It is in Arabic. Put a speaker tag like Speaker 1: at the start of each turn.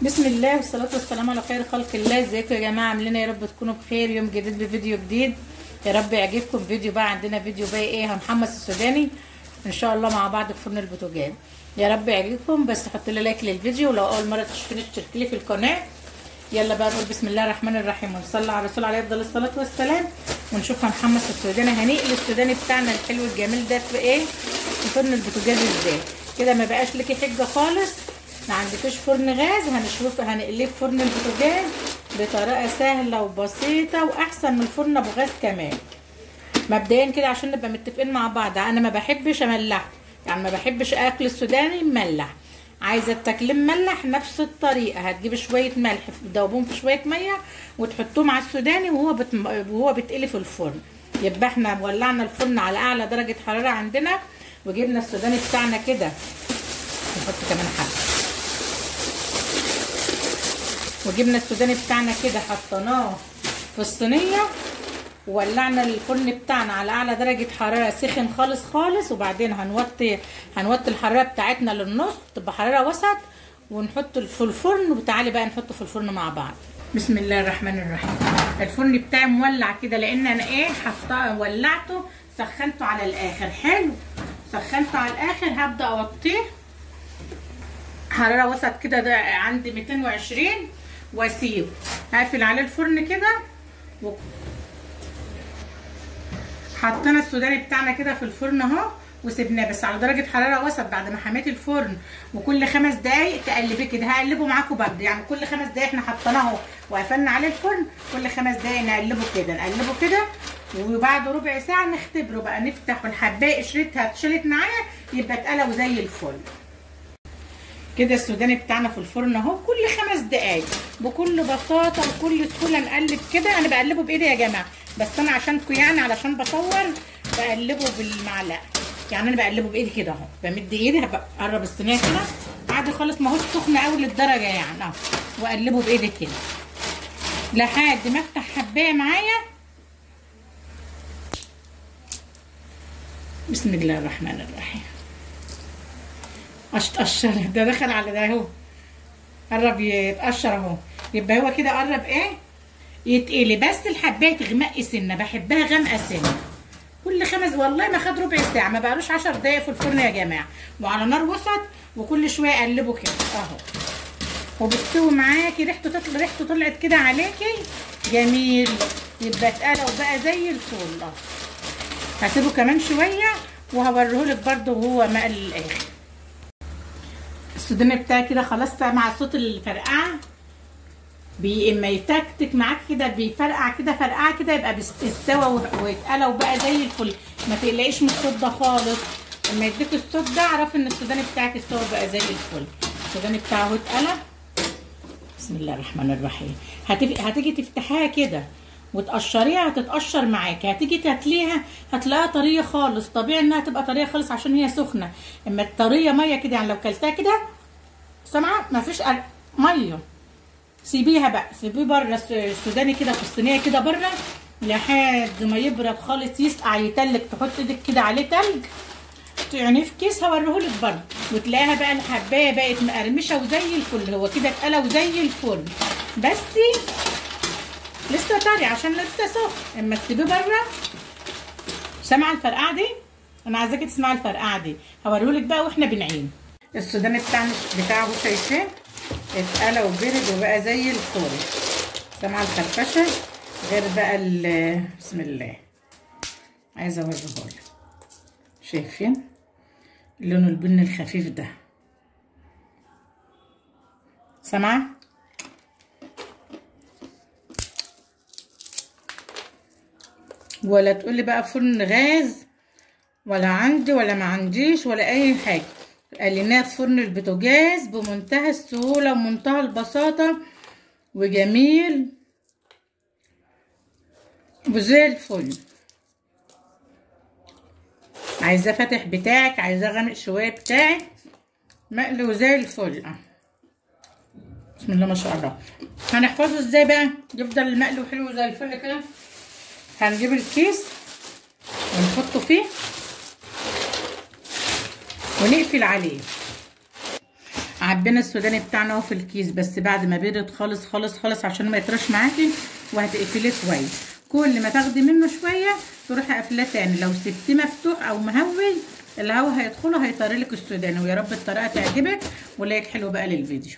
Speaker 1: بسم الله والصلاة والسلام على خير خلق الله. ازيكم يا جماعة؟ عاملين يا رب تكونوا بخير. يوم جديد بفيديو جديد، يا رب يعجبكم. فيديو بقى عندنا فيديو بقى ايه، هنحمص السوداني ان شاء الله مع بعض في فرن البوتاجاز. يا رب يعجبكم، بس حط لي لايك للفيديو، ولو اول مرة تشوفيني اشترك لي في القناة. يلا بقى نقول بسم الله الرحمن الرحيم ونصلي على الرسول عليه افضل الصلاة والسلام، ونشوف هنحمص السوداني، هنقل السوداني بتاعنا الحلو الجميل ده في ايه، في فرن البوتاجاز ازاي. كده ما بقاش ليكي حجة خالص ما عندكوش فرن غاز، هنقليه في فرن البوتاجاز بطريقه سهله وبسيطه واحسن من الفرن ابو غاز كمان. مبدئيا كده عشان نبقى متفقين مع بعض، انا ما بحبش املح، يعني ما بحبش اكل السوداني مملح. عايزه التاكليه مملح نفس الطريقه، هتجيب شويه ملح تدوبهم في شويه ميه وتحطوهم على السوداني وهو بيتقلي في الفرن. يبقى احنا ولعنا الفرن على اعلى درجه حراره عندنا، وجبنا السوداني بتاعنا كده، نحط كمان حبه، وجبنا السوداني بتاعنا كده حطيناه في الصينيه، وولعنا الفرن بتاعنا على اعلى درجه حراره سخن خالص خالص، وبعدين هنوطي الحراره بتاعتنا للنص تبقى حراره وسط، ونحطه في الفرن. وتعالي بقى نحطه في الفرن مع بعض. بسم الله الرحمن الرحيم. الفرن بتاعي مولع كده لان انا ايه ولعته سخنته على الاخر. حلو، سخنته على الاخر. هبدا اوطيه حراره وسط كده، ده عندي 220، واسيبه. هقفل عليه الفرن كده. حطينا السوداني بتاعنا كده في الفرن اهو، وسيبناه بس على درجه حراره وسط بعد ما حميت الفرن. وكل 5 دقايق تقلبيه كده، هقلبه معاكم برده، يعني كل 5 دقايق احنا حطيناه وقفلنا عليه الفرن، كل 5 دقايق نقلبه كده، وبعد ربع ساعه نختبره بقى، نفتح الحبايه قشرتها اتشالت معايا، يبقى اتقلب زي الفل. كده السوداني بتاعنا في الفرن اهو، كل 5 دقايق بكل بساطه وكل سهوله نقلب كده. انا بقلبه بايدي يا جماعه، بس انا عشانكم يعني علشان بصور بقلبه بالمعلقه، يعني انا بقلبه بايدي كده اهو، بمد ايدي هقرب الصينيه كده عادي خالص، ما هوش سخن قوي للدرجه يعني اهو، واقلبه بايدي كده لحد ما افتح حبايه معايا. بسم الله الرحمن الرحيم. قشر ده دخل على ده اهو، قرب يتقشر اهو، يبقى هو كده قرب ايه يتقلي. بس الحبايه تغمقي سنه، بحبها غامقه سنه. كل 5 والله ما خد ربع ساعه، ما بقالوش 10 دقايق في الفرن يا جماعه، وعلى نار وسط، وكل شويه اقلبه كده اهو، وبتستوي معاكي. ريحته طلعت كده عليكي جميل، يبقى اتقلى وبقى زي الفل اهو. هسيبه كمان شويه وهوريهولك برده وهو مقلي للاخر. السوداني بتاعي كده خلاص، مع صوت الفرقعه اما يتكتك معاك كده بيفرقع كده فرقعه كده، يبقى استوى واتقلى وبقى زي الفل. ما تقلقيش من الصوت ده خالص، اما يديك الصوت ده اعرفي ان السوداني بتاعك استوى بقى زي الفل. السوداني بتاعه اهو اتقلى. بسم الله الرحمن الرحيم. هتيجي تفتحيها كده وتقشريها، هتتقشر معاكي. هتيجي تاكليها هتلاقيها طريه خالص، طبيعي انها تبقى طريه خالص عشان هي سخنه. اما الطريه ميه كده، يعني لو كلتها كده سامعه مفيش ميه، سيبيها بقى، سيبيه بره السوداني كده في الصينيه كده بره لحد ما يبرد خالص، يسقع يتلج، تحط ايدك كده عليه تلج يعني في كيس. هوريهولك برده، وتلاقيها بقى الحبايه بقت مقرمشه وزي الفل. هو كده اتقلى وزي الفل، بس لسه طري عشان لسه سخن. اما تسيبيه بره، سامعه الفرقعه دي؟ انا عايزاكي تسمعي الفرقعه دي. هوريهولك بقى واحنا بنعين. السوداني بتاعه شايفاه اتقلى وبرد وبقى زي الفل. سامعه الخرفشه؟ غير بقى بسم الله، عايزه اوريهولك. شايفين لونه البني الخفيف ده؟ سامعه؟ ولا تقولي بقى فرن غاز ولا عندي ولا ما عنديش ولا اي حاجه، قليناه في فرن البوتاجاز بمنتهى السهوله ومنتهى البساطه، وجميل وزي الفل. عايزاه فاتح بتاعك، عايزاه غامق شويه بتاعك، مقلي وزي الفل. بسم الله ما شاء الله. هنحفظه ازاي بقى يفضل المقلي وحلو زي الفل كده؟ هنجيب الكيس ونحطه فيه ونقفل عليه. عبينا السوداني بتاعنا اهو في الكيس، بس بعد ما بيرد خالص خالص خالص عشان ما يطرش معاكي، وهتقفليه شويه. كل ما تاخدي منه شويه تروحي قافلاه تاني. لو سبتيه مفتوح او مهوي الهوا هيدخله هيطرلك السوداني. ويا رب الطريقه تعجبك ولايك حلو بقى للفيديو.